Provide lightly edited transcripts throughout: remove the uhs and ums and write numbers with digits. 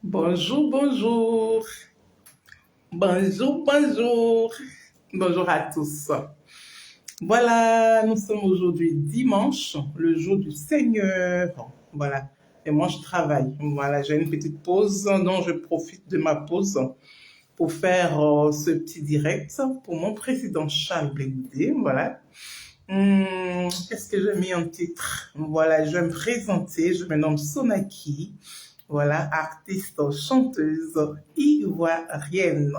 Bonjour, bonjour. Bonjour, bonjour. Bonjour à tous. Voilà, nous sommes aujourd'hui dimanche, le jour du Seigneur. Voilà, et moi je travaille. Voilà, j'ai une petite pause, donc je profite de ma pause pour faire ce petit direct pour mon président Charles Blé Goudé. Voilà. Qu'est-ce que j'ai mis en titre? Voilà, je vais me présenter. Je me nomme Sonaki. Voilà, artiste, chanteuse ivoirienne,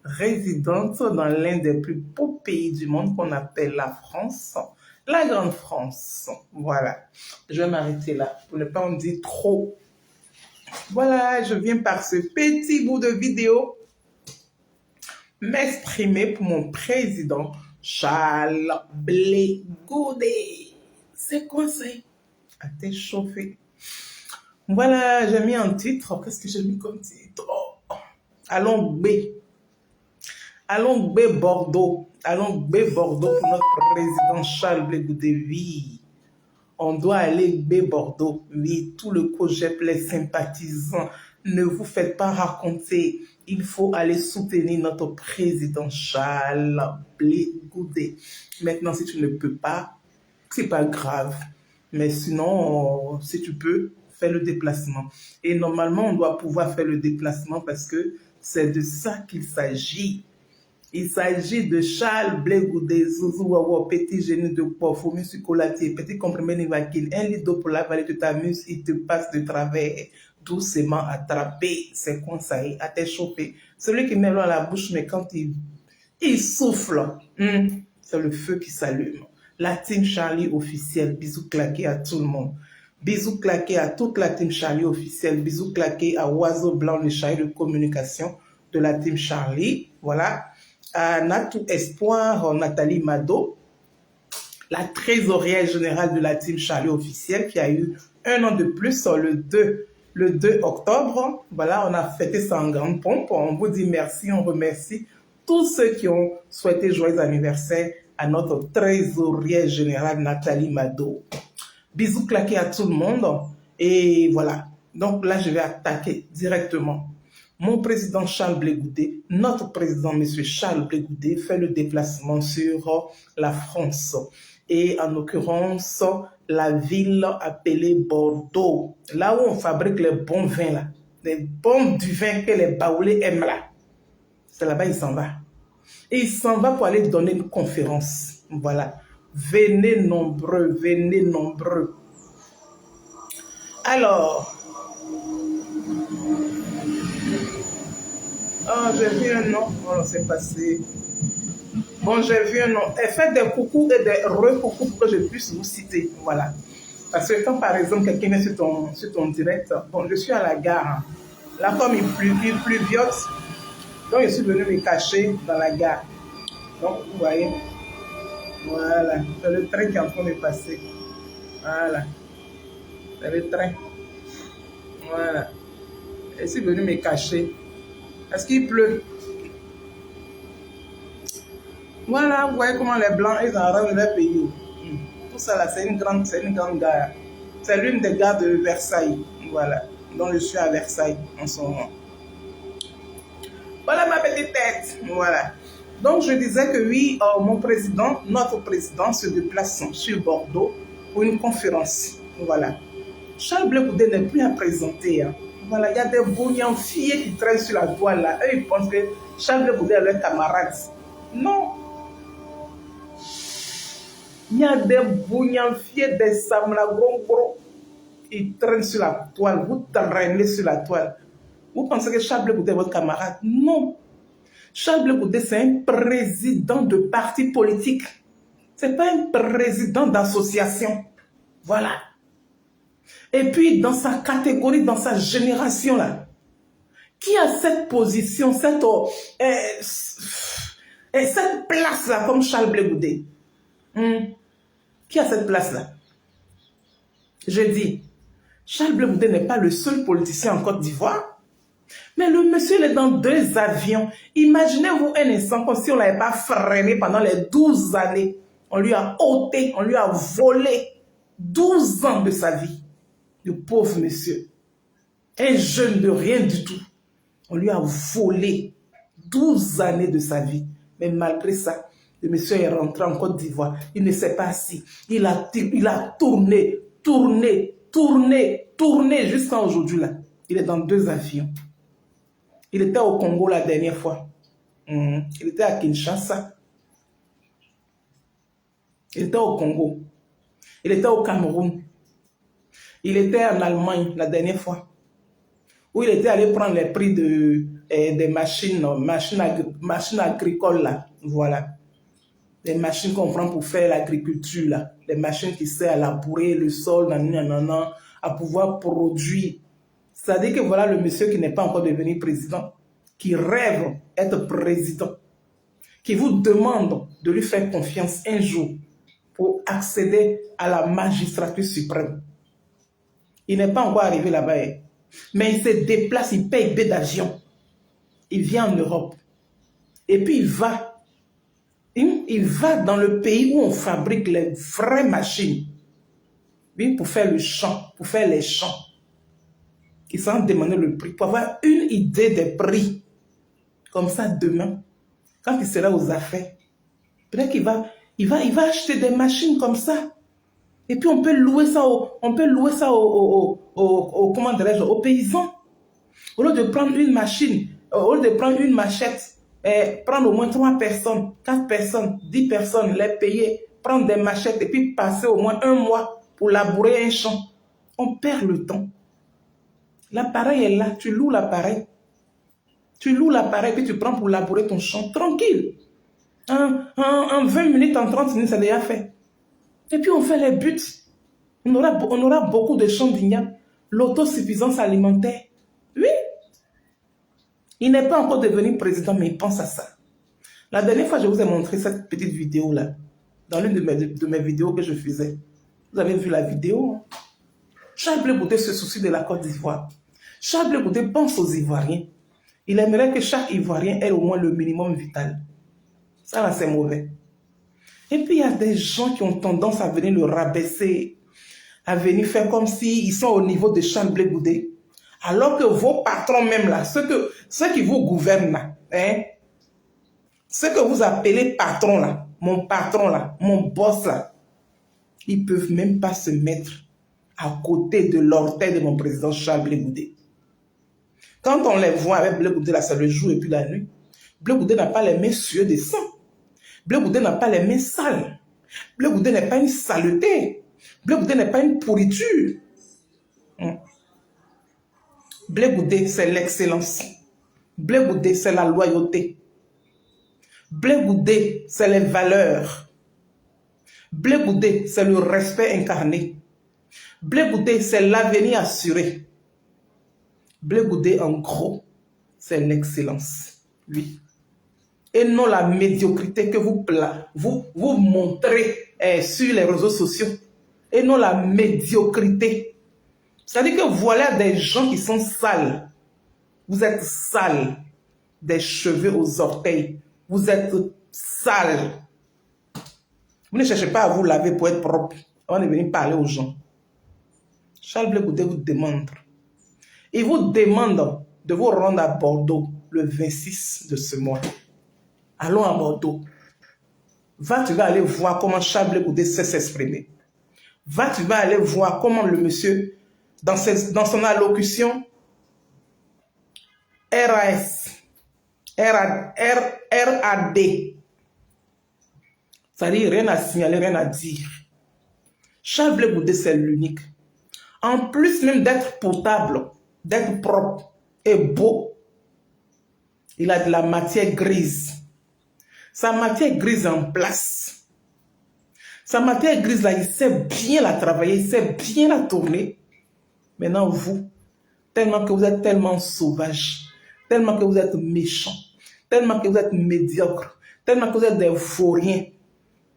résidente dans l'un des plus beaux pays du monde qu'on appelle la France, la Grande France. Voilà, je vais m'arrêter là pour ne pas en dire trop. Voilà, je viens par ce petit bout de vidéo m'exprimer pour mon président Charles Blé Goudé. C'est quoi ça? À t'échauffer. Voilà, j'ai mis un titre. Qu'est-ce que j'ai mis comme titre? Allons B. Allons B Bordeaux. Allons B Bordeaux pour notre président Charles Blé Goudé. Oui, on doit aller B Bordeaux. Oui, tout le COJEP, les sympathisants, ne vous faites pas raconter. Il faut aller soutenir notre président Charles Blé Goudé. Maintenant, si tu ne peux pas, c'est pas grave. Mais sinon, si tu peux, fais le déplacement. Et normalement, on doit pouvoir faire le déplacement parce que c'est de ça qu'il s'agit. Il s'agit de Charles Blé Goudé, Zouzou Wawa, petit génie de poids, fourmi succolatier, petit comprimé Nivaquil, un litre d'eau pour la vallée de ta muse, il te passe de travers, doucement attrapé, c'est conseil, à t'échauffer. Celui qui met l'eau à la bouche, mais quand il souffle, c'est le feu qui s'allume. La team Charlie officielle, bisous claqués à tout le monde. Bisous claqués à toute la team Charlie officielle, bisous claqués à Oiseau Blanc, le chargé de communication de la team Charlie, voilà. À Natou Espoir, Nathalie Mado, la trésorière générale de la team Charlie officielle qui a eu un an de plus le 2 octobre. Voilà, on a fêté ça en grande pompe. On vous dit merci, on remercie tous ceux qui ont souhaité joyeux anniversaire à notre trésorière générale Nathalie Mado. Bisous claqués à tout le monde. Et voilà, donc là je vais attaquer directement. Mon président Charles Blé Goudé, notre président M. Charles Blé Goudé, fait le déplacement sur la France. Et en l'occurrence, la ville appelée Bordeaux. Là où on fabrique les bons vins, là. Les bons du vin que les baoulés aiment là. C'est là-bas il s'en va. Et il s'en va pour aller donner une conférence. Voilà. Venez nombreux, venez nombreux. Alors... Oh, j'ai vu un nom. Oh, c'est passé. Bon, j'ai vu un nom. Et faites des coucous et des re-coucous pour que je puisse vous citer. Voilà. Parce que quand, par exemple, quelqu'un vient sur ton direct, bon, je suis à la gare. Là, comme il pluviote, donc je suis venu me cacher dans la gare. Donc, vous voyez. Voilà. C'est le train qui est en train de passer. Voilà. C'est le train. Voilà. Je suis venu me cacher. Est-ce qu'il pleut? Voilà, vous voyez comment les Blancs, ils en rendent leur pays. Tout ça là, c'est une grande gare. C'est l'une des gares de Versailles. Voilà. Donc je suis à Versailles en ce moment. Voilà ma petite tête. Voilà. Donc je disais que oui, notre président se déplace sur Bordeaux pour une conférence. Voilà. Charles Blé Goudé n'est plus à présenter. Voilà, il y a des bougnafiers qui traînent sur la toile là. Eux, ils pensent que Charles Blé Goudé est leur camarade. Non. Il y a des bougnafiers, des samlagrongros. Ils traînent sur la toile. Vous traînez sur la toile. Vous pensez que Charles Blé Goudé est votre camarade? Non. Charles Blé Goudé, c'est un président de parti politique. Ce n'est pas un président d'association. Voilà. Et puis, dans sa catégorie, dans sa génération, là, qui a cette position, cette place-là, comme Charles Blé Goudé? Qui a cette place-là? Je dis, Charles Blé Goudé n'est pas le seul politicien en Côte d'Ivoire. Mais le monsieur, il est dans 2 avions. Imaginez-vous un instant comme si on ne l'avait pas freiné pendant les 12 années. On lui a ôté, on lui a volé 12 ans de sa vie. Le pauvre monsieur. Un jeune de rien du tout. On lui a volé 12 années de sa vie. Mais malgré ça, le monsieur est rentré en Côte d'Ivoire. Il ne s'est pas assis. Il a tourné, tourné, tourné, tourné jusqu'à aujourd'hui là. Il est dans 2 avions. Il était au Congo la dernière fois. Il était à Kinshasa. Il était au Congo. Il était au Cameroun. Il était en Allemagne la dernière fois. Où il était allé prendre les prix des machines agricoles là. Voilà. Les machines qu'on prend pour faire l'agriculture là. Les machines qui servent à labourer le sol, à pouvoir produire. C'est-à-dire que voilà le monsieur qui n'est pas encore devenu président, qui rêve d'être président, qui vous demande de lui faire confiance un jour pour accéder à la magistrature suprême. Il n'est pas encore arrivé là-bas, mais il se déplace, il paye billet d'avion. Il vient en Europe. Et puis il va dans le pays où on fabrique les vraies machines. Oui, pour faire le champ, pour faire les champs. Il s'en demande le prix, pour avoir une idée des prix. Comme ça, demain, quand il sera aux affaires, peut-être qu'il va acheter des machines comme ça. Et puis on peut louer ça comment dirais-je, aux paysans. Au lieu de prendre une machine, au lieu de prendre une machette, prendre au moins 3 personnes, 4 personnes, 10 personnes, les payer, prendre des machettes et puis passer au moins 1 mois pour labourer un champ. On perd le temps. L'appareil est là, tu loues l'appareil. Tu loues l'appareil puis tu prends pour labourer ton champ, tranquille. En 20 minutes, en 30 minutes, c'est déjà fait. Et puis on fait les buts. On aura beaucoup de champs d'igname. L'autosuffisance alimentaire. Oui. Il n'est pas encore devenu président, mais il pense à ça. La dernière fois, je vous ai montré cette petite vidéo-là. Dans l'une de mes vidéos que je faisais. Vous avez vu la vidéo, hein? Charles Blé Goudé se soucie de la Côte d'Ivoire. Charles Blé Goudé pense aux Ivoiriens. Il aimerait que chaque Ivoirien ait au moins le minimum vital. Ça, là, c'est mauvais. Et puis, il y a des gens qui ont tendance à venir le rabaisser, à venir faire comme s'ils sont au niveau de Charles Blé Goudé. Alors que vos patrons même là, ceux qui vous gouvernent là, hein, ceux que vous appelez patrons là, mon boss là, ils ne peuvent même pas se mettre à côté de l'orteil de mon président Charles Blé Goudé. Quand on les voit avec Blé Goudé là, c'est le jour et puis la nuit. Blé Goudé n'a pas les mains suées de sang. Blé Goudé n'a pas les mains sales. Blé Goudé n'est pas une saleté. Blé Goudé n'est pas une pourriture. Blé Goudé, c'est l'excellence. Blé Goudé, c'est la loyauté. Blé Goudé, c'est les valeurs. Blé Goudé, c'est le respect incarné. Blé Goudé, c'est l'avenir assuré. Blé Goudé, en gros, c'est l'excellence. Oui. Et non la médiocrité que vous montrez sur les réseaux sociaux. Et non la médiocrité. C'est-à-dire que voilà des gens qui sont sales. Vous êtes sales. Des cheveux aux orteils. Vous êtes sales. Vous ne cherchez pas à vous laver pour être propre avant de venir parler aux gens. Charles Blé Goudé vous demande. Il vous demande de vous rendre à Bordeaux le 26 de ce mois. Allons à Bordeaux. Tu vas aller voir comment Charles Blé Goudé sait s'exprimer. Tu vas aller voir comment le monsieur, dans son allocution, RAD, c'est-à-dire rien à signaler, rien à dire. Charles Blé Goudé, c'est l'unique. En plus même d'être potable, d'être propre et beau, il a de la matière grise. Sa matière grise en place. Sa matière grise là, il sait bien la travailler, il sait bien la tourner. Maintenant vous, tellement que vous êtes tellement sauvage, tellement que vous êtes méchant, tellement que vous êtes médiocre, tellement que vous êtes des vauriens,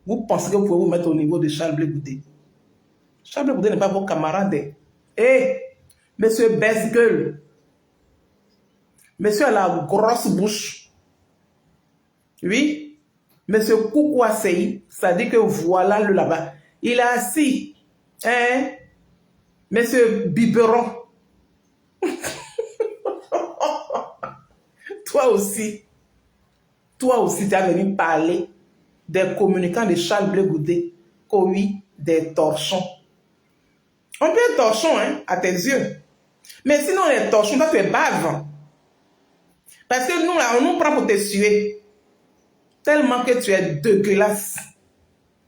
vous pensez que vous pouvez vous mettre au niveau de Charles Blé Goudé. Charles Blé Goudé n'est pas vos camarades. Eh, monsieur baisse-gueule, monsieur a la grosse bouche. Oui, monsieur Koukouasei, ça dit que voilà le là-bas. Il est assis. Hein? Monsieur Biberon. toi aussi, tu as venu parler des communicants de Charles Blé Goudé, oui, des torchons. On peut être torchon, hein, à tes yeux. Mais sinon, les torchons, toi, tu es bave. Parce que nous, là, on nous prend pour te suer. Tellement que tu es dégueulasse.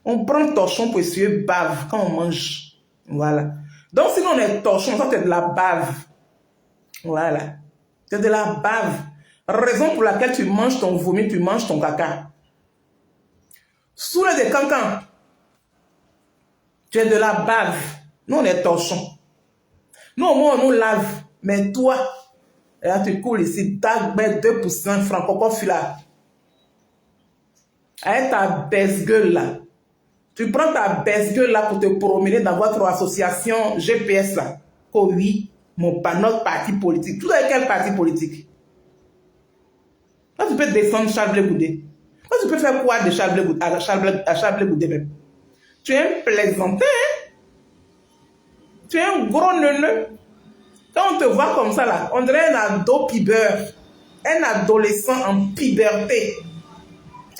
On prend torchon pour suer bave quand on mange. Voilà. Donc, sinon, on est torchon, toi, tu es de la bave. Voilà. Tu es de la bave. Raison pour laquelle tu manges ton vomi, tu manges ton caca. Sous le des cancans, tu es de la bave. Nous, on est torchons. Nous, au moins, on nous lave. Mais toi, là, tu coules ici, tac, 2% franco-fila. Avec ta baisse-gueule là. Tu prends ta baisse-gueule là pour te promener dans votre association GPS là. Oh oui, notre parti politique. Tu es quel parti politique? Là, tu peux descendre Charles Blé Goudé. Là, tu peux faire quoi de Charles Blé Goudé, à Charles Blé Goudé même? Tu es un plaisantin, hein? Tu es un gros neuneu. Quand on te voit comme ça là, on dirait un ado pibeur. Un adolescent en puberté.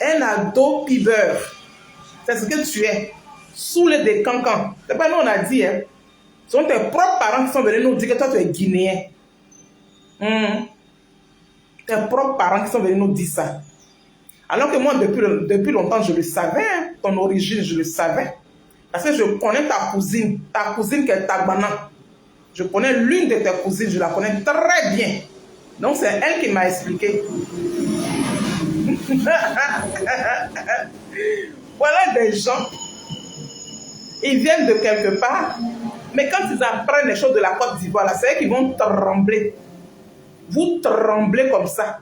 Un ado pibeur. C'est ce que tu es. Sous les décancans. C'est pas nous on a dit, hein. Ce sont tes propres parents qui sont venus nous dire que toi tu es guinéen. Tes propres parents qui sont venus nous dire ça. Alors que moi, depuis longtemps, je le savais. Hein. Ton origine, je le savais. Parce que je connais ta cousine qui est Tagbana. Je connais l'une de tes cousines, je la connais très bien. Donc c'est elle qui m'a expliqué. Voilà des gens, ils viennent de quelque part, mais quand ils apprennent les choses de la Côte d'Ivoire, c'est eux qui vont trembler. Vous tremblez comme ça.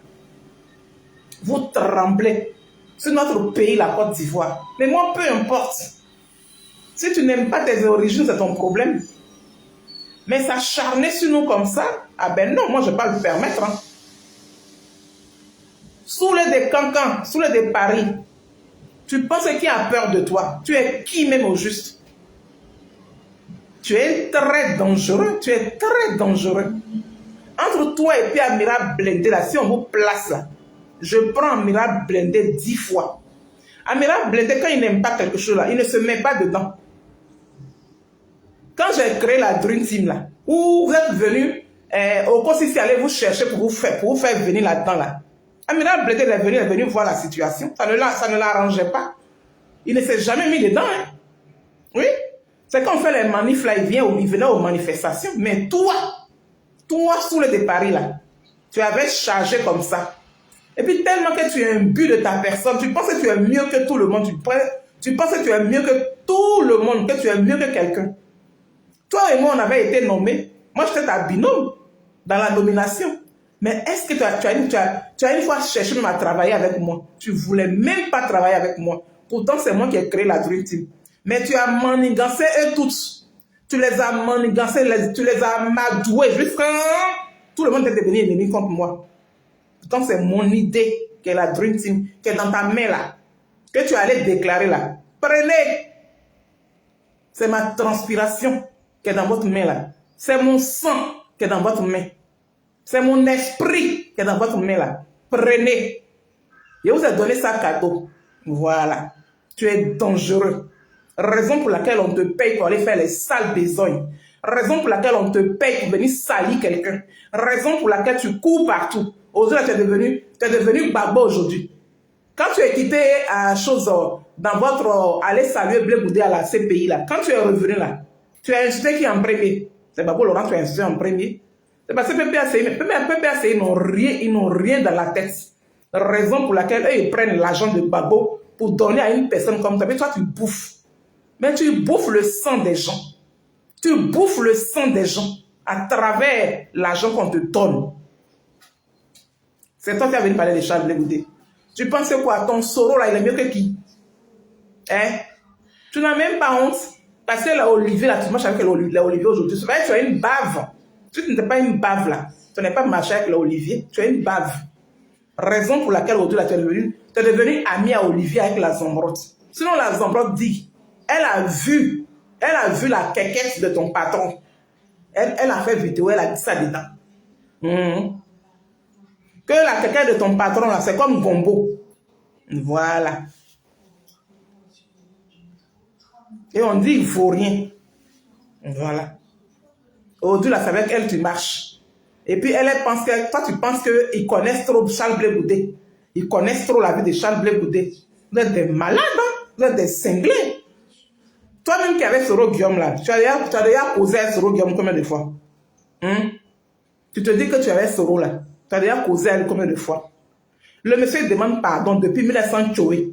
Vous tremblez. C'est notre pays, la Côte d'Ivoire. Mais moi, peu importe. Si tu n'aimes pas tes origines, c'est ton problème. Mais s'acharner sur nous comme ça, ah ben non, moi je ne vais pas le permettre. Hein. Sous les des cancans, sous les des paris, tu penses qui a peur de toi? Tu es qui même au juste? Tu es très dangereux, tu es très dangereux. Entre toi et puis Amira Blindé, là, si on vous place là, je prends Amira Blindé 10 fois. Amira Blindé, quand il n'aime pas quelque chose là, il ne se met pas dedans. Quand j'ai créé la Dream Team là, où vous êtes venu au Kossi aller vous chercher pour vous faire venir là-dedans là. Amira Blindé est venu voir la situation. Ça ne l'arrangeait pas. Il ne s'est jamais mis dedans. Hein. Oui. C'est quand on fait les manifs là, il venait aux manifestations. Mais toi, sous le départ là, tu avais chargé comme ça. Et puis tellement que tu es un but de ta personne, tu penses que tu es mieux que tout le monde. Tu penses que tu es mieux que tout le monde, que tu es mieux que quelqu'un. Toi et moi, on avait été nommés. Moi, j'étais ta binôme dans la nomination. Mais est-ce que tu as une fois cherché même à travailler avec moi? Tu ne voulais même pas travailler avec moi. Pourtant, c'est moi qui ai créé la Dream Team. Mais tu as manigancé eux tous. Tu les as manigancés, tu les as madoués jusqu'à... Tout le monde est devenu ennemi contre moi. Pourtant, c'est mon idée qui est la Dream Team, qui est dans ta main là. Que tu allais déclarer là. Prenez. C'est ma transpiration qui est dans votre main là. C'est mon sang qui est dans votre main. C'est mon esprit qui est dans votre main là. Prenez. Je vous ai donné ça cadeau. Voilà. Tu es dangereux. Raison pour laquelle on te paye pour aller faire les sales besognes. Raison pour laquelle on te paye pour venir salir quelqu'un. Raison pour laquelle tu cours partout. Aujourd'hui, tu es devenu babo aujourd'hui. Quand tu es quitté à chose dans votre aller saluer Blé Goudé à la CPI là, quand tu es revenu là, tu as insulté qui en premier? C'est Babo Laurent, tu as insulté en premier. C'est parce que PPAC, ils n'ont rien dans la tête. Raison pour laquelle eux, ils prennent l'argent de Babo pour donner à une personne comme ça. Mais toi, tu bouffes. Mais tu bouffes le sang des gens. Tu bouffes le sang des gens à travers l'argent qu'on te donne. C'est toi qui as venu parler de Charles Blé Goudé. Tu penses quoi? Ton Soro là, il est mieux que qui? Hein? Tu n'as même pas honte. Parce que la Olivier, là, tu marches avec l'Olivier aujourd'hui. Tu as une bave. Tu n'es pas une bave là. Tu n'es pas marché avec l'Olivier. Tu as une bave. Raison pour laquelle aujourd'hui là, tu es devenu ami à Olivier avec la Zambrotte. Sinon, la Zambrotte dit, elle a vu la quéquette de ton patron. Elle a fait vidéo, elle a dit ça dedans. Que la quelqu'un de ton patron, là, c'est comme Gombo. Voilà. Et on dit, il ne faut rien. Voilà. Aujourd'hui, là, c'est avec elle que tu marches. Et puis, elle pense que, toi, tu penses qu'ils connaissent trop Charles Blé Goudé. Ils connaissent trop la vie de Charles Blé Goudé. Vous êtes des malades, hein? Vous êtes des cinglés. Toi-même qui avais Soro Guillaume, là, tu as déjà causé à Soro Guillaume combien de fois? Tu te dis que tu avais Soro, là. Tu as déjà causé à lui combien de fois? Le monsieur demande pardon depuis 1900 Tchoé.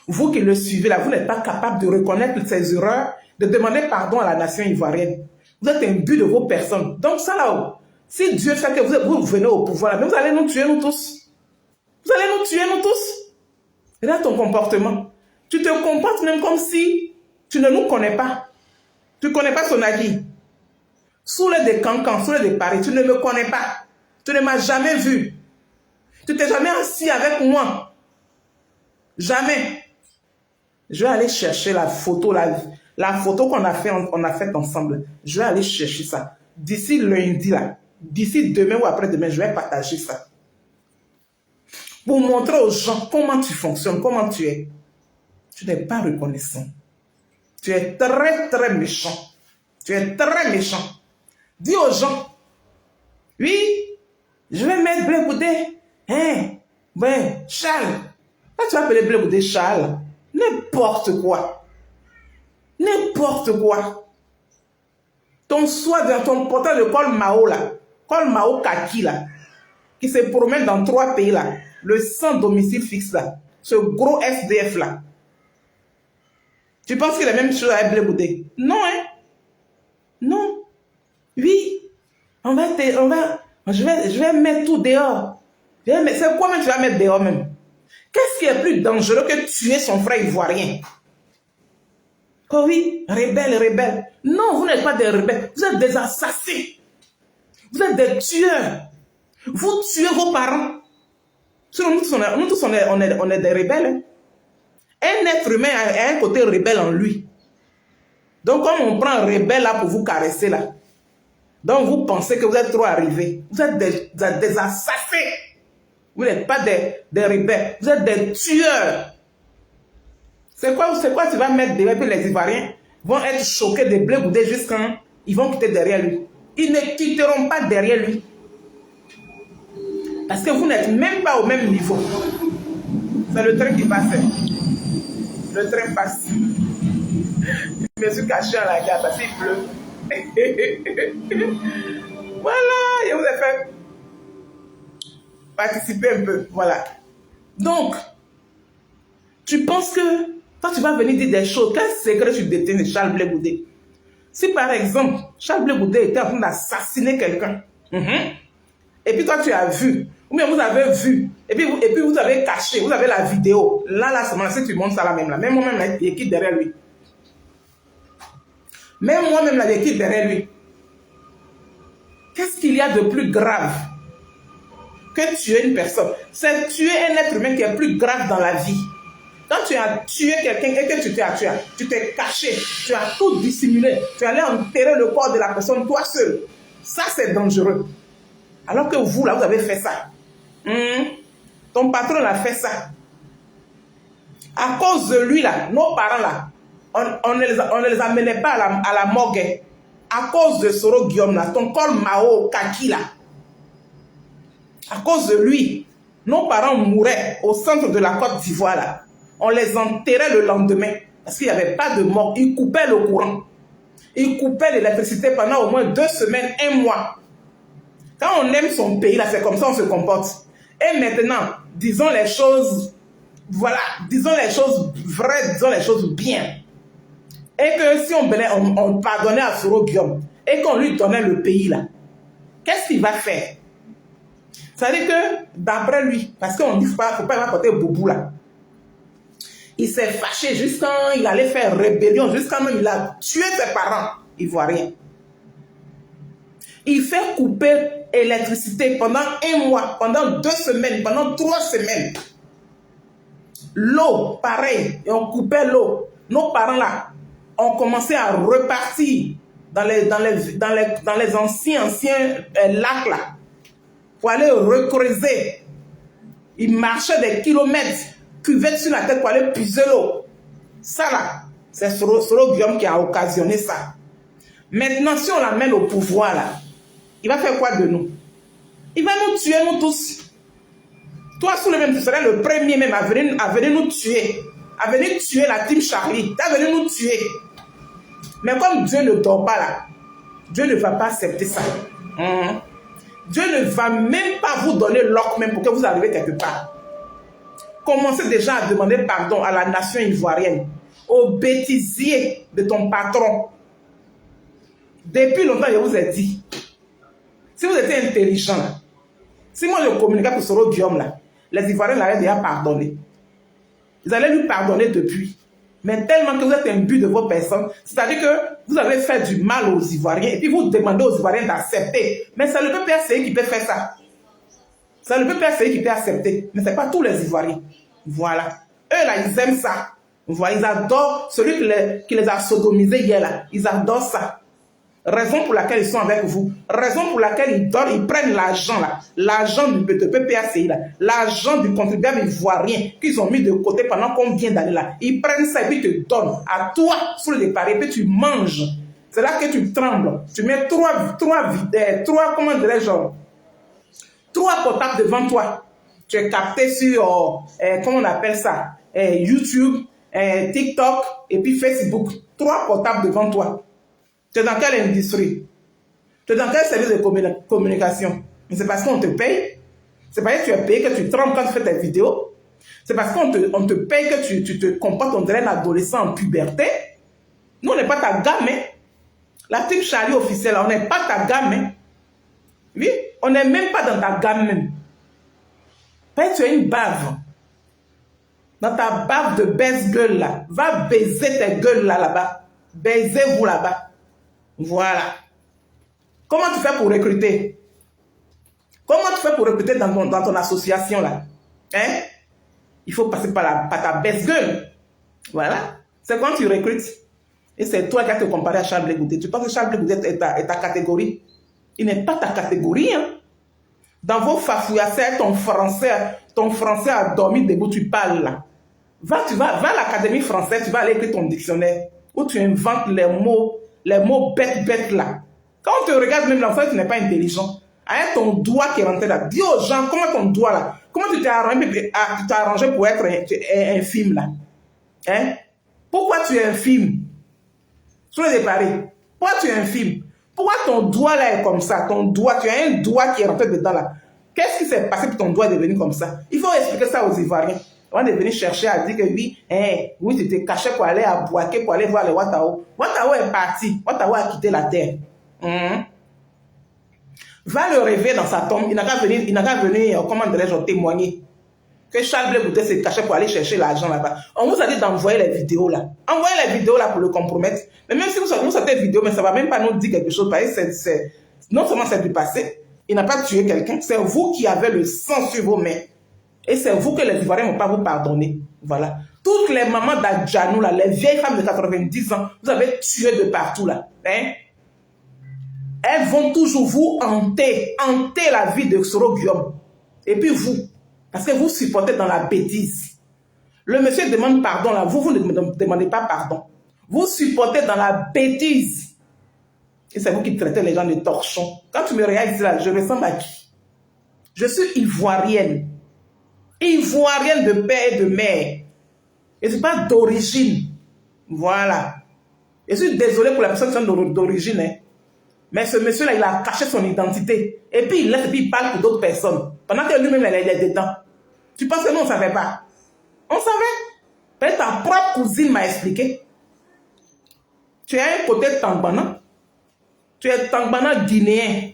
Vous qui le suivez, là, vous n'êtes pas capable de reconnaître ses erreurs, de demander pardon à la nation ivoirienne. Vous êtes imbu de vos personnes. Donc ça, là, si Dieu fait que vous venez au pouvoir, là, vous allez nous tuer, nous tous. Vous allez nous tuer, nous tous. Regarde ton comportement. Tu te comportes même comme si tu ne nous connais pas. Tu ne connais pas son avis. Sous les Cancans, sous les Paris, tu ne me connais pas. Tu ne m'as jamais vu. Tu t'es jamais assis avec moi. Jamais. Je vais aller chercher la photo, la photo qu'on a fait ensemble. Je vais aller chercher ça. D'ici lundi, là, d'ici demain ou après-demain, je vais partager ça. Pour montrer aux gens comment tu fonctionnes, comment tu es. Tu n'es pas reconnaissant. Tu es très, très méchant. Tu es très méchant. Dis aux gens, oui, je vais mettre Blé Goudé. Hein? Ben, Charles. Là, tu vas appeler Blé Goudé Charles. N'importe quoi. N'importe quoi. Ton porteur de col Mao, là. Col Mao Kaki, là. Qui se promène dans 3 pays, là. Le sans domicile fixe, là. Ce gros SDF, là. Tu penses qu'il a la même chose avec Blé Goudé? Non, hein? Non. Oui. Je vais mettre tout dehors. C'est quoi même tu vas mettre dehors même? Qu'est-ce qui est plus dangereux que tuer son frère ivoirien? Oh oui, rebelle. Non, vous n'êtes pas des rebelles. Vous êtes des assassins. Vous êtes des tueurs. Vous tuez vos parents. Sinon, nous tous, on est des rebelles. Un être humain a un côté rebelle en lui. Donc, comme on prend un rebelle là pour vous caresser là, donc vous pensez que vous êtes trop arrivés. Vous êtes des assassins. Vous n'êtes pas des rebelles. Vous êtes des tueurs. C'est quoi tu vas mettre derrière, puis les Ivoiriens vont être choqués de Blé Goudé jusqu'à ils vont quitter derrière lui. Ils ne quitteront pas derrière lui. Parce que vous n'êtes même pas au même niveau. C'est le train qui passe. Le train passe. Je me suis caché à la gare parce qu'il pleut. Voilà, je vous ai fait participer un peu. Voilà. Donc, tu penses que toi, tu vas venir dire des choses. Quel secret tu détiens de Charles Blé Goudé? Si par exemple, Charles Blé Goudé était en train d'assassiner quelqu'un, et puis toi, tu as vu, ou bien vous avez vu, et puis vous avez caché, vous avez la vidéo. Là, si tu montres ça là même, là, même moi-même, là, il quitte derrière lui. Même moi-même, là, il quitte derrière lui. Qu'est-ce qu'il y a de plus grave que tuer une personne? C'est tuer un être humain qui est plus grave dans la vie. Quand tu as tué quelqu'un et que tu t'es caché, tu as tout dissimulé, tu allais enterrer le corps de la personne toi seul. Ça, c'est dangereux. Alors que vous, là, vous avez fait ça. Ton patron a fait ça. À cause de lui, là, nos parents, là, on ne les amenait pas à la morgue. À cause de Soro Guillaume, là, ton col Mao Kaki, là. À cause de lui, nos parents mouraient au centre de la Côte d'Ivoire, là. On les enterrait le lendemain parce qu'il n'y avait pas de mort. Ils coupaient le courant. Ils coupaient l'électricité pendant au moins 2 semaines, 1 mois. Quand on aime son pays, là, c'est comme ça on se comporte. Et maintenant, disons les choses, voilà, disons les choses vraies, disons les choses bien. Et que si on pardonnait à Soro Guillaume et qu'on lui donnait le pays, là, qu'est-ce qu'il va faire? Ça veut dire que, d'après lui, parce qu'on dit qu'il ne faut pas apporter Boubou, là, il s'est fâché jusqu'à il allait faire rébellion, jusqu'à même il a tué ses parents ivoiriens. Il fait couper l'électricité pendant 1 mois, pendant 2 semaines, pendant 3 semaines. L'eau, pareil, et on coupait l'eau. Nos parents là ont commencé à repartir dans les anciens lacs là, pour aller recreuser Il marchait des kilomètres, cuvette sur la tête pour aller puiser l'eau. Ça là, c'est Soro Guillaume qui a occasionné ça. Maintenant, si on l'amène au pouvoir là, il va faire quoi de nous? Il va nous tuer, nous tous. Toi, sous le même, tu serais le premier même à venir nous tuer. À venir tuer la team Charlie. Tu vas venir nous tuer. Mais comme Dieu ne dort pas là, Dieu ne va pas accepter ça. Dieu ne va même pas vous donner l'ordre même pour que vous arriviez quelque part. Commencez déjà à demander pardon à la nation ivoirienne, au bêtisier de ton patron. Depuis longtemps, je vous ai dit, si vous étiez intelligent, si moi je communiquais pour Soro Guillaume, là, les Ivoiriens l'avaient déjà pardonné. Ils allaient lui pardonner depuis. Mais tellement que vous êtes imbu de vos personnes, c'est-à-dire que vous avez fait du mal aux Ivoiriens et puis vous demandez aux Ivoiriens d'accepter. Mais c'est le peuple PACI qui peut faire ça. C'est le peuple PACI qui peut accepter. Mais ce n'est pas tous les Ivoiriens. Voilà. Eux là, ils aiment ça. Voilà, ils adorent celui qui les a sodomisés hier là. Ils adorent ça. Raison pour laquelle ils sont avec vous. Raison pour laquelle ils donnent, ils prennent l'argent là. L'argent du PACI là. L'argent du contribuable ivoirien qu'ils ont mis de côté pendant combien d'années là. Ils prennent ça et puis te donnent à toi sur le départ et puis tu manges. C'est là que tu trembles. Tu mets trois comment dirais-je, trois portables devant toi. Tu es capté sur, comment on appelle ça, YouTube, TikTok et puis Facebook. Trois portables devant toi. Tu es dans quelle industrie? Tu es dans quel service de communication? Mais c'est parce qu'on te paye. C'est parce que tu es payé que tu trembles quand tu fais tes vidéos. C'est parce qu'on te paye que tu te comportes, on dirait un adolescent en puberté. Nous, on n'est pas ta gamme. Hein? La team Charlie officielle, on n'est pas ta gamme. Hein? Oui, on n'est même pas dans ta gamme même. Parce que tu as une bave. Dans ta bave de baise-gueule là. Va baiser tes gueules là-bas. Baisez-vous là-bas. Voilà. Comment tu fais pour recruter? Comment tu fais pour recruter dans ton association là? Hein? Il faut passer par ta baisse-gueule. Voilà. C'est quand tu recrutes. Et c'est toi qui as te comparé à Charles Blé Goudé. Tu penses que Charles Blé Goudé est ta catégorie? Il n'est pas ta catégorie. Hein? Dans vos fafouillasseurs, ton français a dormi debout, tu parles là. Va à l'Académie française, tu vas aller écrire ton dictionnaire. Où tu inventes les mots bêtes là. Quand on te regarde même là, en fait, tu n'es pas intelligent. Avec ton doigt qui est rentré là, dis aux gens, comment ton doigt là, comment tu t'es arrangé pour être infime là? Hein? Pourquoi tu es infime? Sur le départ, pourquoi tu es infime? Pourquoi ton doigt là est comme ça? Ton doigt, tu as un doigt qui est rentré dedans là. Qu'est-ce qui s'est passé pour ton doigt est devenu comme ça? Il faut expliquer ça aux Ivoiriens. On est venu chercher à dire que oui, oui, tu t'es caché pour aller à Bouaké, pour aller voir les Watao. Watao est parti. Watao a quitté la terre. Va le rêver dans sa tombe. Il n'a qu'à venir, comment dirais-je, témoigner. Que Charles Blé Goudé s'est caché pour aller chercher l'argent là-bas. On vous a dit d'envoyer les vidéos là. Envoyez les vidéos là pour le compromettre. Mais même si vous sortez des vidéos, mais ça ne va même pas nous dire quelque chose. Parce que non seulement c'est du passé, il n'a pas tué quelqu'un, c'est vous qui avez le sang sur vos mains. Et c'est vous que les Ivoiriens ne vont pas vous pardonner. Voilà. Toutes les mamans d'Adjanou, là, les vieilles femmes de 90 ans, vous avez tué de partout là. Hein? Elles vont toujours vous hanter la vie de Soro Guillaume. Et puis vous, parce que vous supportez dans la bêtise. Le monsieur demande pardon là, vous ne demandez pas pardon. Vous supportez dans la bêtise. Et c'est vous qui traitez les gens de torchons. Quand tu me regardes ici là, je ressemble à qui? Je suis ivoirienne. Ivoirienne de père et de mère. Et ce n'est pas d'origine. Voilà. Je suis désolé pour la personne qui sont d'origine. Hein. Mais ce monsieur-là, il a caché son identité. Et puis il laisse et puis il parle pour d'autres personnes. Pendant que lui-même, il est dedans. Tu penses que nous, on ne savait pas? On savait. Peut-être ta propre cousine m'a expliqué. Tu as un côté Tangbana. Tu es Tangbana guinéen.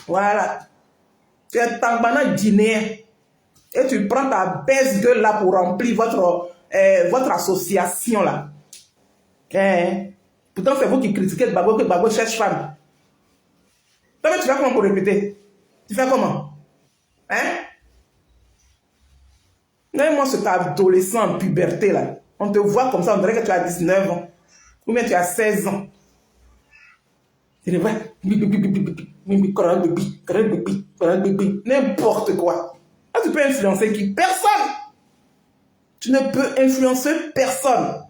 Voilà. Tu es Tangbana guinéen. Et tu prends ta baisse gueule là pour remplir votre association là. Pourtant, c'est vous qui critiquez Gbagbo, que Gbagbo cherche femme. Toi, tu fais comment pour répéter? Tu fais comment? Hein? Mais moi, cet adolescent en puberté là, on te voit comme ça, on dirait que tu as 19 ans. Ou bien tu as 16 ans. C'est vrai. N'importe quoi. Ah, tu peux influencer qui? Personne. Tu ne peux influencer personne.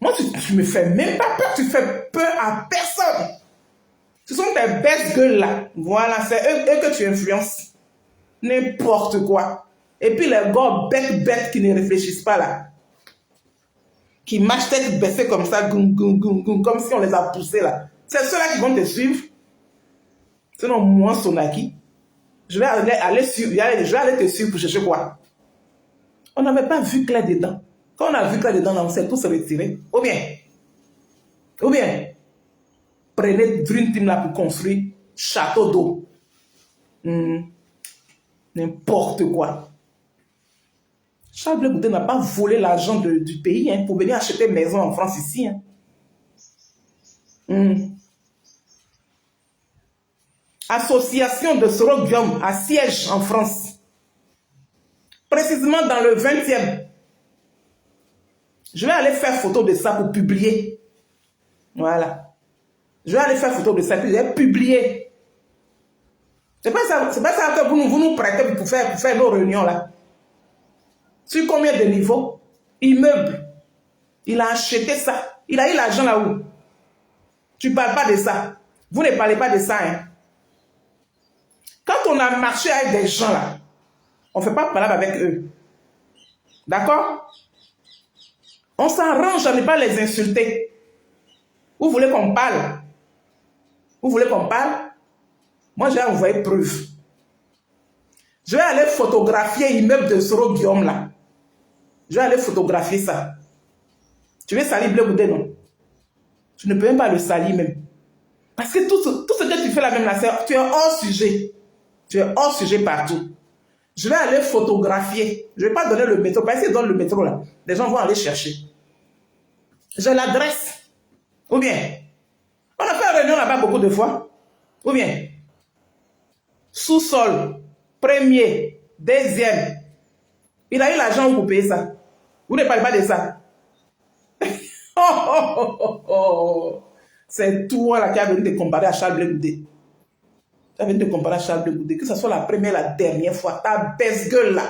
Moi, tu me fais même pas peur. Tu fais peur à personne. Ce sont tes best gueules là. Voilà, c'est eux que tu influences. N'importe quoi. Et puis les gars bêtes qui ne réfléchissent pas là. Qui marchent tête baissée comme ça, comme si on les a poussés là. C'est ceux-là qui vont te suivre. Sinon, moi, Sonaki, je vais aller te suivre pour chercher quoi? On n'avait pas vu clair dedans. Quand on a vu clair dedans, on s'est tous retirés. Ou bien, prenez Dream Team là pour construire château d'eau. N'importe quoi. Charles Blé Goudé n'a pas volé l'argent du pays pour venir acheter une maison en France ici. Association de Soro-Guillaume à siège en France. Précisément dans le 20e. Je vais aller faire photo de ça pour publier. Voilà. Je vais aller faire photo de ça, puis je vais publier. C'est pas ça que vous nous prêtez pour faire nos réunions là. Sur combien de niveaux? Immeuble. Il a acheté ça. Il a eu l'argent là où? Tu ne parles pas de ça. Vous ne parlez pas de ça. Quand on a marché avec des gens là, on ne fait pas parler avec eux. D'accord? On s'arrange à ne pas les insulter. Vous voulez qu'on parle? Vous voulez qu'on parle? Moi, j'ai envoyé preuve. Je vais aller photographier l'immeuble de Soro-Guillaume là. Je vais aller photographier ça. Tu veux salir Blé Goudé, non? Tu ne peux même pas le salir même. Parce que tout ce que tu fais là même là, tu es hors sujet. Tu es hors sujet partout. Je vais aller photographier. Je ne vais pas donner le métro. Parce que si je donne le métro là, les gens vont aller chercher. J'ai l'adresse. Ou bien, on a fait une réunion là-bas beaucoup de fois. Ou bien, sous-sol, premier, deuxième. Il a eu l'argent pour payer ça. Vous ne parlez pas de ça. C'est toi là qui a venu te comparer à Charles Blé Goudé. Tu as venu te comparer à Charles Blé Goudé. Que ce soit la première, la dernière fois, ta baisse gueule là.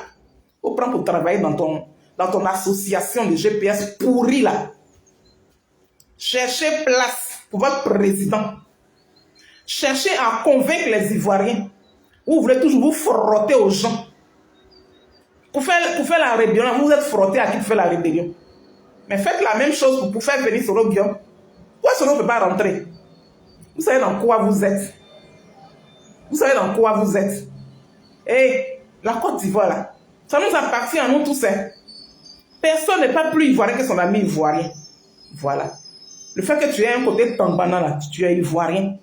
Faut prendre pour travailler dans ton association de GPS pourri là. Cherchez place pour votre président. Cherchez à convaincre les Ivoiriens. Vous voulez toujours vous frotter aux gens. Pour faire la rébellion, vous êtes frotté à qui fait la rébellion. Mais faites la même chose pour faire venir Soro-Guillaume. Pourquoi Soro ne peut pas rentrer? Vous savez dans quoi vous êtes. Vous savez dans quoi vous êtes. Et la Côte d'Ivoire, là, ça nous appartient à nous tous. Personne n'est pas plus ivoirien que son ami ivoirien. Voilà. Le fait que tu aies un côté tambana, là, tu es ivoirien.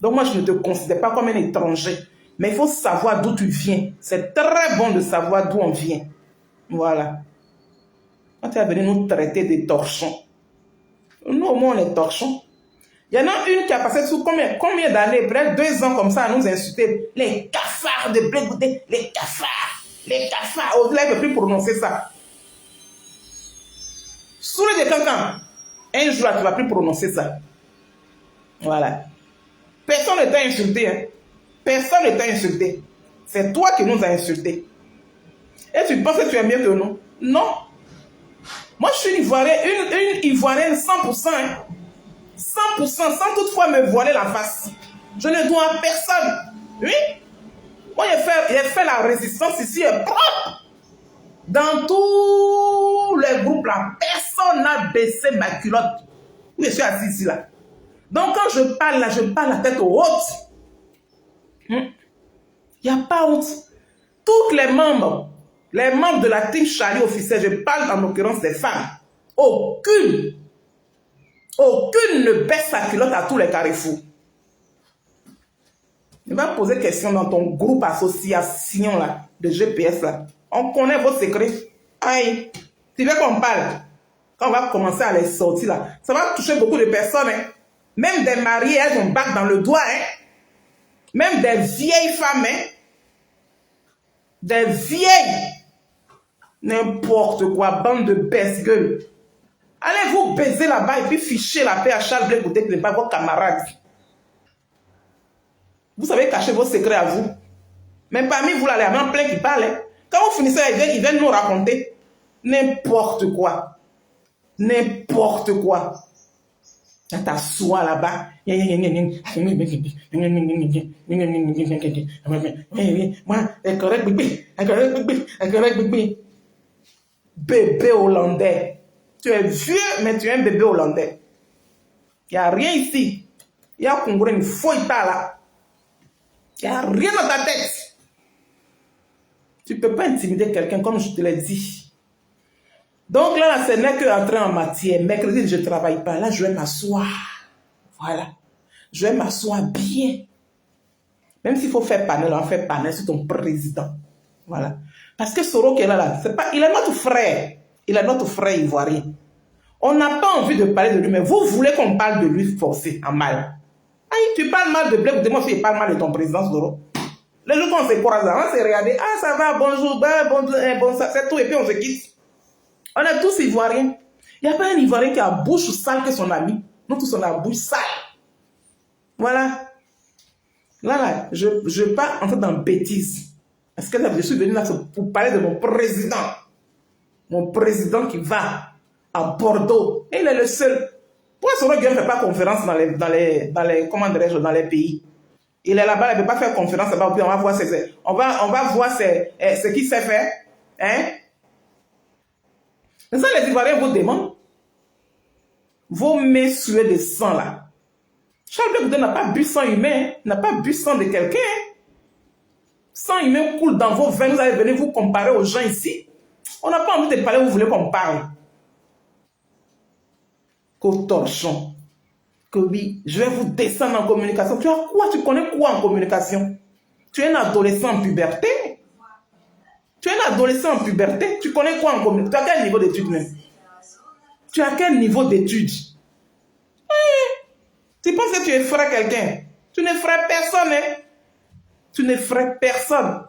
Donc moi, je ne te considère pas comme un étranger. Mais il faut savoir d'où tu viens. C'est très bon de savoir d'où on vient. Voilà. Quand tu es venu nous traiter de torchons. Nous, au moins, on est torchons. Il y en a une qui a passé sous combien d'années, près de 2 ans comme ça, à nous insulter. Les cafards de Blé Goudé, les cafards. Au-delà, il ne peut plus prononcer ça. Sous le décancan, un jour, tu ne vas plus prononcer ça. Voilà. Personne ne t'a insulté. Hein. Personne ne t'a insulté. C'est toi qui nous as insultés. Et tu penses que tu es mieux que nous? Non. Moi, je suis une Ivoirienne 100%. Hein. 100%, sans toutefois me voiler la face. Je ne dois à personne. Oui. Moi, j'ai fait la résistance ici et propre. Dans tous les groupes là, personne n'a baissé ma culotte. Je suis assis ici là. Donc quand je parle là, je parle la tête haute. Il n'y a pas honte. Toutes les membres de la team Charlie officielle, je parle en l'occurrence des femmes. Aucune ne baisse sa culotte à tous les carrefours. Je vais poser question dans ton groupe association là, de GPS là. On connaît vos secrets. Aïe, tu veux qu'on parle? Quand on va commencer à les sortir là, ça va toucher beaucoup de personnes. Hein. Même des mariés, elles ont bac dans le doigt. Hein. Même des vieilles femmes. Hein. Des vieilles. N'importe quoi, bande de baisse-gueule. Allez vous baiser là-bas et puis ficher la paix à Charles Blé Goudé qui n'est pas vos camarades. Vous savez cacher vos secrets à vous. Mais parmi vous là, il y a même plein qui parlent. Hein. Quand vous finissez, ils viennent nous raconter n'importe quoi. N'importe quoi. Là, t'assois là-bas. Moi, bébé hollandais. Tu es vieux, mais tu es un bébé hollandais. Il n'y a rien ici. Il y a un Congolais, une fouille là. Il n'y a rien dans ta tête. Tu ne peux pas intimider quelqu'un comme je te l'ai dit. Donc là, ce n'est qu'entrer en matière. Mercredi, je ne travaille pas. Là, je vais m'asseoir. Voilà. Je vais m'asseoir bien. Même s'il faut faire panel, on fait panel sur ton président. Voilà. Parce que Soro qui est là, c'est pas, il est notre frère. Il est notre frère ivoirien. On n'a pas envie de parler de lui, mais vous voulez qu'on parle de lui forcé, en mal. Aïe, tu parles mal de Blé, moi aussi, il parle mal de ton président Soro. Les jours qu'on se croise, on s'est regardé, ah ça va, bonjour, bon, ça, c'est tout, et puis on se quitte. On est tous ivoiriens. Il n'y a pas un ivoirien qui a la bouche sale que son ami. Nous tous, on a la bouche sale. Voilà. Là, je pars en fait dans bêtise. Parce que là, je suis venu là pour parler de mon président. Mon président qui va à Bordeaux. Et il est le seul. Pourquoi Soro ne fait pas conférence dans les comment dirais-je, dans les pays? Il est là-bas, il ne peut pas faire conférence là-bas, puis on va voir ce qu'il sait faire. Hein? C'est ça, les Ivoiriens vous demandent. Vos mains suées de sang là. Charles Blé Goudé n'a pas bu sang humain, n'a pas bu sang de quelqu'un. Sang humain coule dans vos veines, vous allez venir vous comparer aux gens ici. On n'a pas envie de parler, vous voulez qu'on parle. Cotorchon. Que oui, je vais vous descendre en communication. Tu as quoi? Tu connais quoi en communication? Tu es un adolescent en puberté? Tu es un adolescent en puberté? Tu connais quoi en communication? Tu as quel niveau d'études même? Tu as quel niveau d'études? Tu penses que tu effraies quelqu'un? Tu n'effraies personne, hein? Tu n'effraies personne.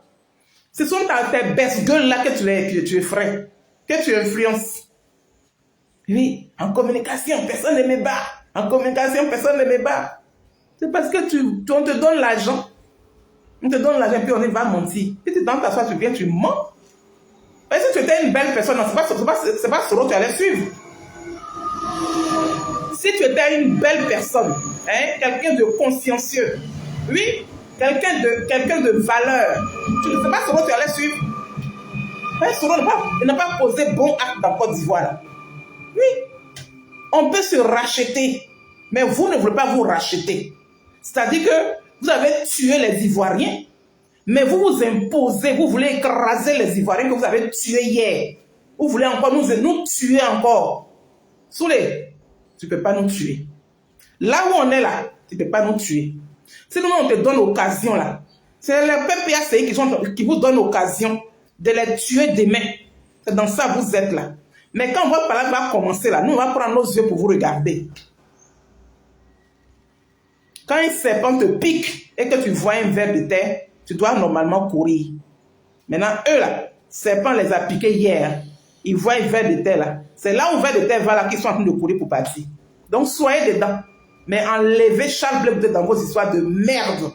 Ce sont tes baisse-gueules là que tu effraies, que tu influences. Oui, en communication, personne ne me bat. En communication, personne ne me bat. C'est parce que on te donne l'argent. On te donne l'argent, puis on va mentir. Puis tu t'assois, tu viens, tu mens. Et si tu étais une belle personne, c'est pas Soro que tu allais suivre. Si tu étais une belle personne, hein, quelqu'un de consciencieux, oui, quelqu'un de valeur, c'est pas Soro que tu allais suivre. Mais Soro n'a pas posé bon acte dans Côte d'Ivoire. Oui, on peut se racheter, mais vous ne voulez pas vous racheter. C'est-à-dire que vous avez tué les Ivoiriens, mais vous vous imposez, vous voulez écraser les Ivoiriens que vous avez tués hier. Vous voulez encore nous tuer encore. Soulé, tu ne peux pas nous tuer. Là où on est là, tu ne peux pas nous tuer. Sinon, on te donne l'occasion là. C'est les PPACI qui vous donnent l'occasion de les tuer demain. C'est dans ça que vous êtes là. Mais quand votre parole va commencer là, nous on va prendre nos yeux pour vous regarder. Quand un serpent te pique et que tu vois un ver de terre, tu dois normalement courir. Maintenant, eux là, serpent les a piqués hier. Ils voient un ver de terre là. C'est là où le ver de terre va là qu'ils sont en train de courir pour partir. Donc soyez dedans. Mais enlevez Charles Blé Goudé dans vos histoires de merde.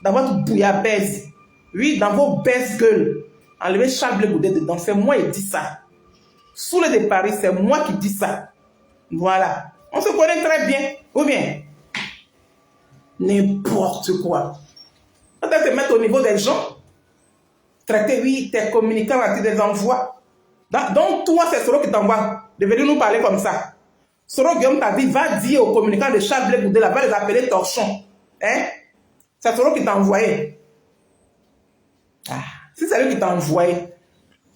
Dans votre bouillabaisse. Oui, dans vos baisses gueules. Enlevez Charles Blé Goudé dedans. C'est moi qui dis ça. Sous le de Paris, c'est moi qui dis ça. Voilà. On se connaît très bien. Ou bien, n'importe quoi. On doit te mettre au niveau des gens. Traiter, oui, tes communicants, tu les envoies. Donc, toi, c'est Soro qui t'envoie de venir nous parler comme ça. Soro Guillaume t'a dit, va dire aux communicants de Charles Blé Goudé, là, va les appeler torchons. Hein? C'est Soro qui t'a envoyé. Ah, si c'est lui qui t'a envoyé,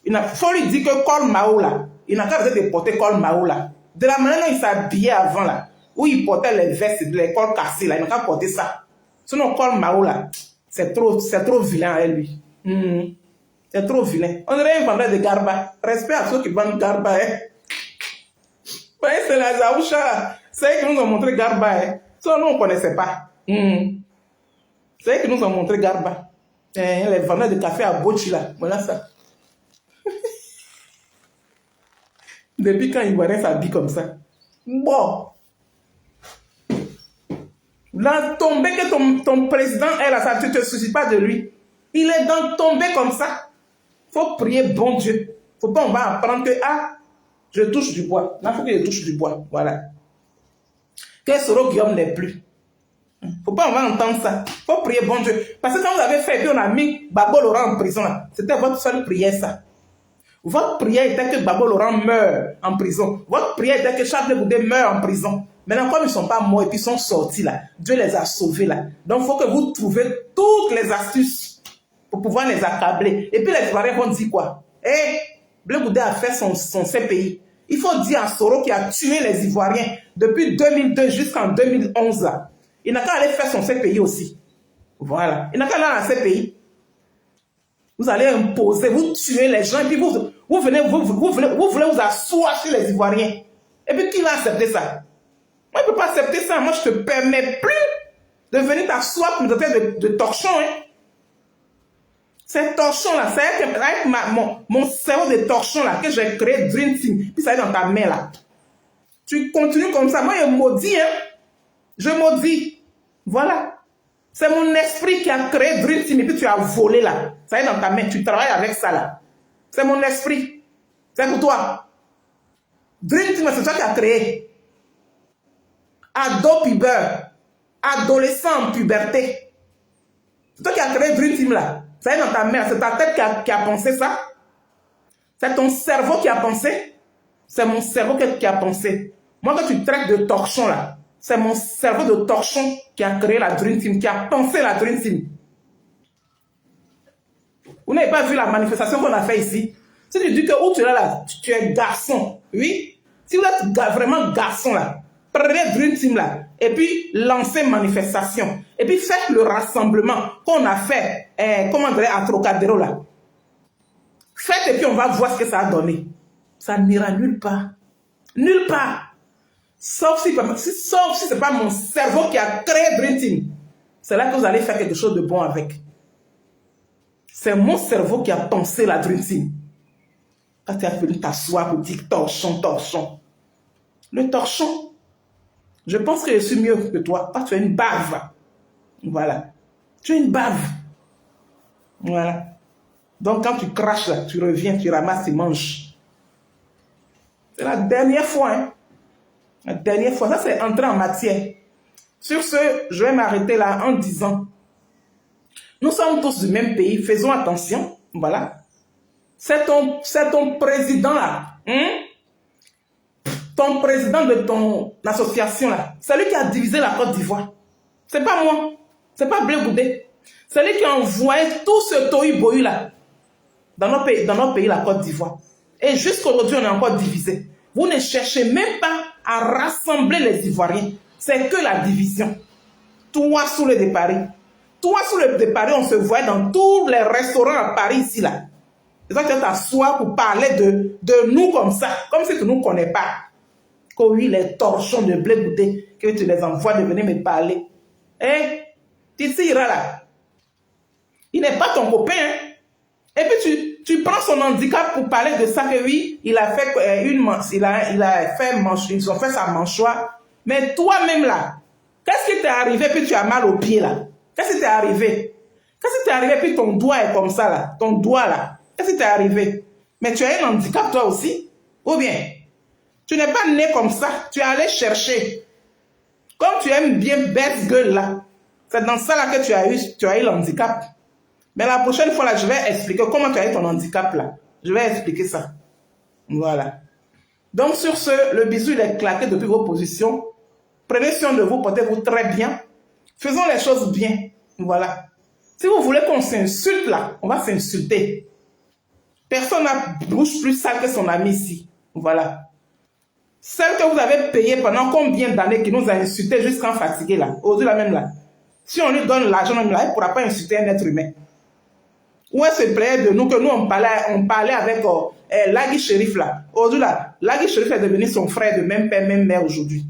il faut lui dire que Col Mao là, il n'a qu'à besoin de porter Col Mao là. De la manière dont il s'habillait avant là, où il portait les vestes, les cols cassés là, il n'a qu'à porter ça. Sinon Col Mao là, c'est trop vilain à lui. C'est trop vilain. On dirait un vendeur de garba. Respect à ceux qui vendent garba. Hein. Ouais, c'est la Zaoucha. C'est eux qui nous ont montré garba. Hein. Ça, nous, on ne connaissait pas. C'est eux qui nous ont montré garba. Les vendeurs de café à Bochi là. Voilà ça. Depuis quand Ivoirien s'habille comme ça? Bon. Dans tomber que ton président est là, ça ne te soucie pas de lui. Il est dans tomber comme ça. Il faut prier bon Dieu. Il ne faut pas, on va apprendre que, ah, je touche du bois. Là, il faut que je touche du bois. Voilà. Que Soro Guillaume n'est plus. Il ne faut pas, on va entendre ça. Il faut prier bon Dieu. Parce que quand vous avez fait, et puis on a mis Babo Laurent en prison, c'était votre seule prière, ça. Votre prière était que Babo Laurent meure en prison. Votre prière était que Charles Boudé meure en prison. Maintenant, comme ils ne sont pas morts et puis ils sont sortis là, Dieu les a sauvés là. Donc, il faut que vous trouviez toutes les astuces pour pouvoir les accabler. Et puis, les Ivoiriens vont dire quoi? Blé Boudé a fait son CPI. Il faut dire à Soro qui a tué les Ivoiriens depuis 2002 jusqu'en 2011 là. Il n'a qu'à aller faire son CPI aussi. Voilà. Il n'a qu'à aller à la CPI. Vous allez imposer, vous tuez les gens, et puis vous voulez vous asseoir sur les Ivoiriens. Et puis qui va accepter ça? Moi, je ne peux pas accepter ça. Moi, je ne te permets plus de venir t'asseoir pour me traiter de torchon. Hein. Ces torchons-là, c'est avec mon cerveau de torchon là que j'ai créé Dream Team. Puis ça est dans ta main là. Tu continues comme ça. Moi, je maudis. Hein. Je maudis. Voilà. C'est mon esprit qui a créé Dream Team et puis tu as volé là. Ça est dans ta main. Tu travailles avec ça là. C'est mon esprit. C'est pour toi. Dream Team, c'est toi qui as créé. Ado puber. Adolescent en puberté. C'est toi qui as créé Dream Team là. Ça est dans ta main. C'est ta tête qui a pensé ça. C'est ton cerveau qui a pensé. C'est mon cerveau qui a pensé. Moi, quand tu traites de torchon là, c'est mon cerveau de torchon qui a créé la Dream Team, qui a pensé la Dream Team. Vous n'avez pas vu la manifestation qu'on a fait ici? Si tu dis que où tu es là, tu es garçon, oui? Si vous êtes vraiment garçon là, prenez Dream Team là, et puis lancez manifestation. Et puis faites le rassemblement qu'on a fait, comment dire, à Trocadéro là. Faites et puis on va voir ce que ça a donné. Ça n'ira nulle part. Nulle part. Sauf si ce n'est pas mon cerveau qui a créé Dream Team. C'est là que vous allez faire quelque chose de bon avec. C'est mon cerveau qui a pensé la Dream Team. Quand tu as venu t'asseoir pour dire torchon, torchon. Le torchon, je pense que je suis mieux que toi. Parce que tu es une bave. Voilà. Tu es une bave. Voilà. Donc quand tu craches là, tu reviens, tu ramasses tes manches. C'est la dernière fois, hein. La dernière fois, ça c'est entrer en matière. Sur ce, je vais m'arrêter là en disant, nous sommes tous du même pays, faisons attention, voilà. C'est ton président là, hein? Ton président de ton association là, c'est lui qui a divisé la Côte d'Ivoire. C'est pas moi, c'est pas Blé Boudé. C'est lui qui a envoyé tout ce tohu-bohu là dans notre pays, la Côte d'Ivoire. Et jusqu'aujourd'hui, on est encore divisé. Vous ne cherchez même pas à rassembler les Ivoiriens. C'est que la division. Toi, sous le de Paris. Toi, sous le de Paris, on se voit dans tous les restaurants à Paris, ici, là. C'est ça que tu t'assois pour parler de nous comme ça. Comme si tu ne nous connais pas. Que oui, les torchons de Blé Boudé, que tu les envoies de venir me parler. Hein? Tu iras là. Il n'est pas ton copain, hein? Et puis tu prends son handicap pour parler de ça, que oui, il a fait ils ont fait sa mâchoire. Mais toi-même là, qu'est-ce qui t'est arrivé puis tu as mal au pied là? Qu'est-ce qui t'est arrivé? Qu'est-ce qui t'est arrivé puis ton doigt est comme ça là? Ton doigt là, qu'est-ce qui t'est arrivé? Mais tu as un handicap toi aussi? Ou bien, tu n'es pas né comme ça, tu es allé chercher. Comme tu aimes bien bête gueule là, c'est dans ça là que tu as eu l'handicap. Mais la prochaine fois, là, je vais expliquer comment tu as eu ton handicap, là. Je vais expliquer ça. Voilà. Donc, sur ce, le bisou, il est claqué depuis vos positions. Prenez soin de vous, portez-vous très bien. Faisons les choses bien. Voilà. Si vous voulez qu'on s'insulte, là, on va s'insulter. Personne n'a bouche plus sale que son ami ici. Voilà. Celle que vous avez payée pendant combien d'années qui nous a insultés jusqu'en fatigué, là. Aujourd'hui, là, même, là. Si on lui donne l'argent, même là, il ne pourra pas insulter un être humain. Où est-ce que plaît de nous que nous on parlait avec Lagui Chérif là. Aujourd'hui là, Lagui Chérif est devenu son frère de même père, même mère aujourd'hui.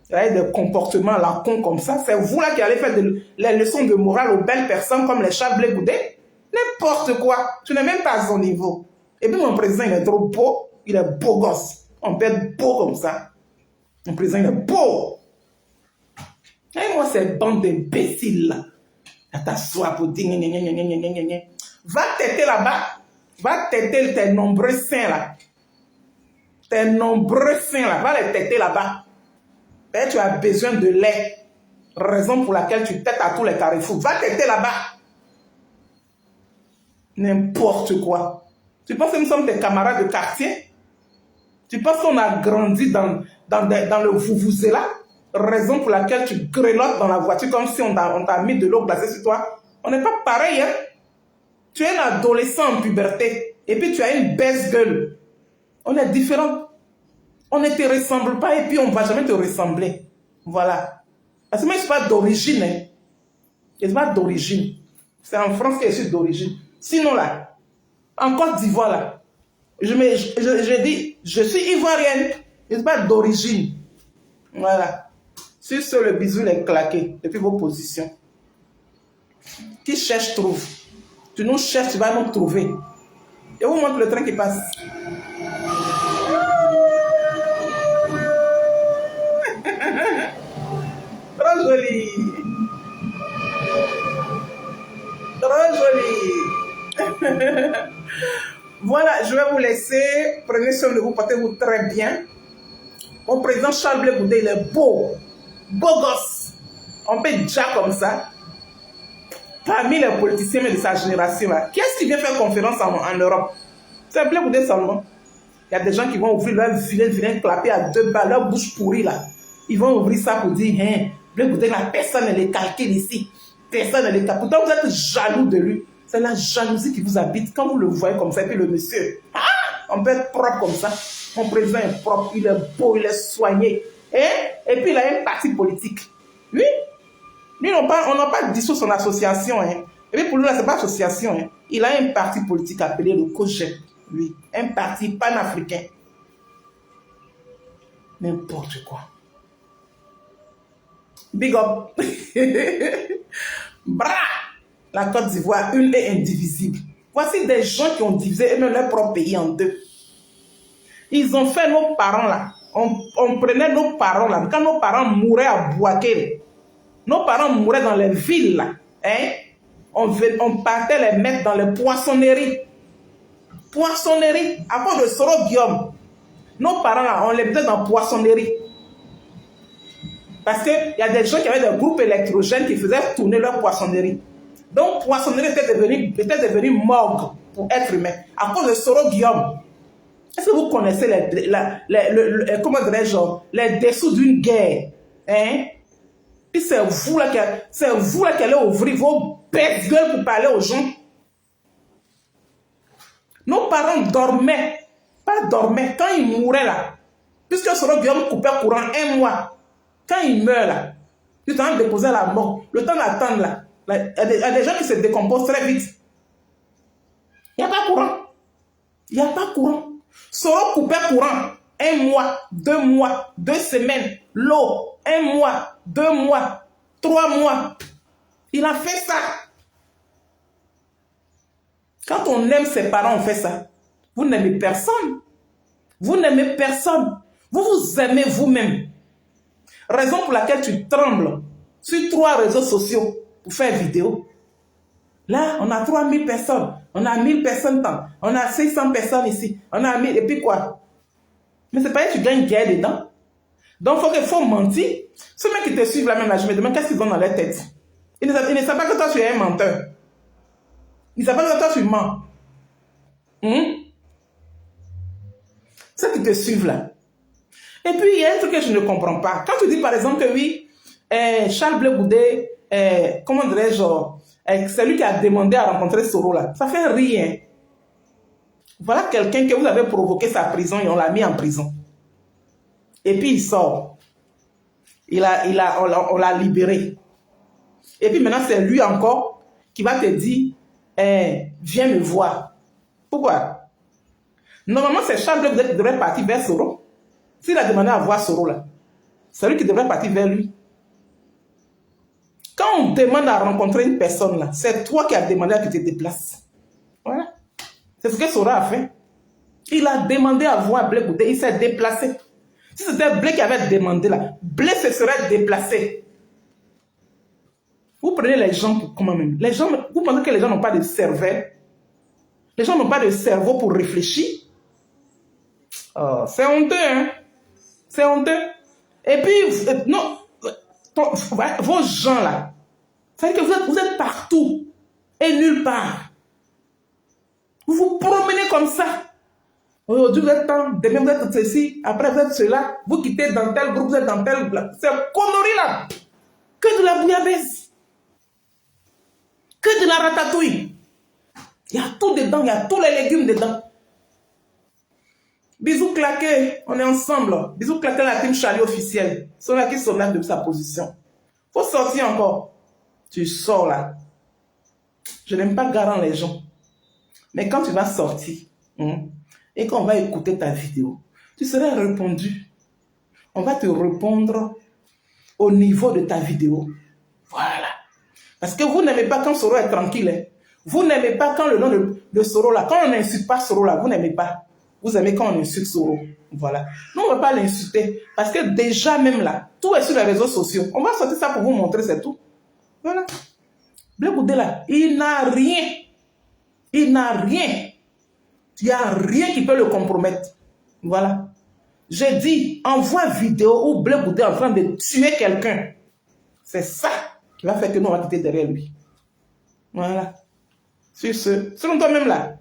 Il y a des comportements là cons comme ça. C'est vous là qui allez faire les leçons de morale aux belles personnes comme les chats Blé Boudé. N'importe quoi. Tu n'es même pas à son niveau. Et puis mon président il est trop beau. Il est beau gosse. On peut être beau comme ça. Mon président il est beau. Et moi c'est bande d'imbéciles là. À t'asseoir pour dire va t'aider là-bas. Va têter tes nombreux seins là. Tes nombreux seins là. Va les têter là-bas. Et tu as besoin de lait. Raison pour laquelle tu têtes à tous les carrefours. Va têter là-bas. N'importe quoi. Tu penses que nous sommes des camarades de quartier? Tu penses qu'on a grandi dans le vuvuzela? Raison pour laquelle tu grelottes dans la voiture comme si on t'a mis de l'eau glacée sur toi. On n'est pas pareil, hein? Tu es un adolescent en puberté et puis tu as une baisse gueule. On est différents. On ne te ressemble pas et puis on ne va jamais te ressembler. Voilà. Parce que moi, je ne suis pas d'origine. Hein. Je ne suis pas d'origine. C'est en France que je suis d'origine. Sinon, là, en Côte d'Ivoire, là, je dis, je suis ivoirienne. Je ne suis pas d'origine. Voilà. Sur ce, le bisou est claqué depuis vos positions. Qui cherche, trouve. Tu nous cherches, tu vas nous trouver. Je vous montre le train qui passe. Trop joli. Trop joli. Voilà, je vais vous laisser. Prenez soin de vous, portez-vous très bien. Mon président Charles Blé Goudé, il est beau. Beau gosse. On peut déjà comme ça. Parmi les politiciens de sa génération, qui est-ce qui vient faire conférence en Europe? C'est Blé Goudé seulement. Il y a des gens qui vont ouvrir leur vilain clapper à 2 balles, leur bouche pourrie là. Ils vont ouvrir ça pour dire, hein, Blé Goudé, la personne ne les calcule ici. Personne ne les calcule. Pourtant, vous êtes jaloux de lui. C'est la jalousie qui vous habite quand vous le voyez comme ça. Et puis le monsieur, on peut être propre comme ça. Mon président est propre, il est beau, il est soigné. Et puis il a un parti politique. Oui. Lui, on n'a pas dissous son association. Hein. Et puis pour lui, là, ce n'est pas association. Hein. Il a un parti politique appelé le COJEP. Oui. Un parti panafricain. N'importe quoi. Big up. Bra! La Côte d'Ivoire, une et indivisible. Voici des gens qui ont divisé même leur propre pays en deux. Ils ont fait nos parents là. On prenait nos parents là. Quand nos parents mouraient à Bouaké, nos parents mouraient dans les villes là. Hein? On partait les mettre dans les poissonneries. Poissonneries. À cause de Soro Guillaume. Nos parents là, on les mettait dans la poissonnerie. Parce qu'il y a des gens qui avaient des groupes électrogènes qui faisaient tourner leur poissonnerie. Donc, poissonnerie était devenu morgue pour être humain. À cause de Soro Guillaume. Est-ce que vous connaissez comment dirais-je, les dessous d'une guerre? Hein? Et c'est vous là qui allez ouvrir vos bêtes gueules pour parler aux gens. Nos parents dormaient. Pas dormaient. Quand ils mouraient là, puisque Soro Guillaume coupait courant 1 mois, quand il meurt là, le temps de déposer la mort, le temps d'attendre là, il y a des gens qui se décomposent très vite. Il n'y a pas courant. Il n'y a pas courant. Soro coupait courant 1 mois, 2 mois, 2 semaines, l'eau, 1 mois, 2 mois, 3 mois. Il a fait ça. Quand on aime ses parents, on fait ça. Vous n'aimez personne. Vous n'aimez personne. Vous vous aimez vous-même. Raison pour laquelle tu trembles sur 3 réseaux sociaux pour faire vidéo. Là, on a 3000 personnes. On a 1000 personnes tant. On a 600 personnes ici. On a 1000. Et puis quoi? Mais c'est pas que tu gagnes guerre dedans. Donc, il faut mentir. Ceux mecs qui te suivent là même, là, je me demande qu'est-ce qu'ils ont dans leur tête. Ils ne savent pas que toi, tu es un menteur. Ils ne savent pas que toi, tu mens. Ceux qui te suivent là. Et puis, il y a un truc que je ne comprends pas. Quand tu dis, par exemple, que oui, Charles Blé Goudé, comment dirais-je, c'est lui qui a demandé à rencontrer Soro là. Ça fait rien. Voilà quelqu'un que vous avez provoqué sa prison et on l'a mis en prison. Et puis il sort. On l'a libéré. Et puis maintenant c'est lui encore qui va te dire, viens me voir. Pourquoi? Normalement c'est Charles Blé Goudé qui devrait partir vers Soro. S'il a demandé à voir Soro là, c'est lui qui devrait partir vers lui. Quand on demande à rencontrer une personne là, c'est toi qui as demandé à que tu te déplaces. Voilà. C'est ce que Soro a fait. Il a demandé à voir Blé Goudé, il s'est déplacé. Si c'était Blé qui avait demandé là, Blé se serait déplacé. Vous prenez les gens pour comment même? Les gens, vous pensez que les gens n'ont pas de cervelle? Les gens n'ont pas de cerveau pour réfléchir. Oh, c'est honteux, hein? C'est honteux. Et puis, non, vos gens là, c'est que vous êtes partout et nulle part. Vous vous promenez comme ça. Aujourd'hui, vous êtes tant, demain, vous êtes ceci, après, vous êtes cela. Vous quittez dans tel groupe, vous êtes dans tel groupe. C'est connerie là. Que de la bouillabaisse. Que de la ratatouille. Il y a tout dedans, il y a tous les légumes dedans. Bisous claqués, on est ensemble. Bisous claqués, la team Charlie officielle. C'est là qui se lève de sa position. Faut sortir encore. Tu sors là. Je n'aime pas garant les gens. Mais quand tu vas sortir, et qu'on va écouter ta vidéo, tu seras répondu. On va te répondre au niveau de ta vidéo. Voilà. Parce que vous n'aimez pas quand Soro est tranquille. Hein. Vous n'aimez pas quand le nom de Soro là, quand on n'insulte pas Soro là, vous n'aimez pas. Vous aimez quand on insulte Soro. Voilà. Nous, on ne va pas l'insulter. Parce que déjà même là, tout est sur les réseaux sociaux. On va sortir ça pour vous montrer, c'est tout. Voilà. Blé Goudé là, il n'a rien. Il n'a rien. Il n'y a rien qui peut le compromettre. Voilà. J'ai dit, envoie vidéo où Blé Goudé est en train de tuer quelqu'un. C'est ça qui va faire que nous, on va quitter derrière lui. Voilà. Sur ce, selon toi-même là,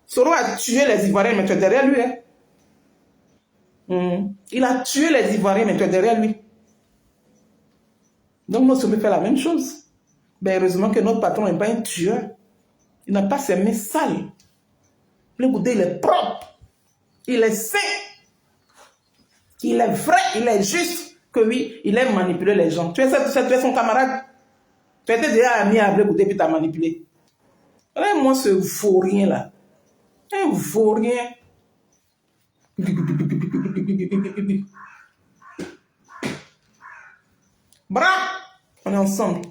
Soro a tué les Ivoiriens, mais tu es derrière lui. Hein? Il a tué les Ivoiriens, mais tu es derrière lui. Donc, nous sommes fait la même chose. Ben, heureusement que notre patron n'est pas un tueur. Il n'a pas ses mains sales. Le Goudé, il est propre. Il est sain. Il est vrai, il est juste. Que oui, il aime manipuler les gens. Tu es son camarade. Tu étais déjà ami à Blé Goudé, puis tu as manipulé. Moi, ce vaurien là. Un vaurien. Bra, on est ensemble.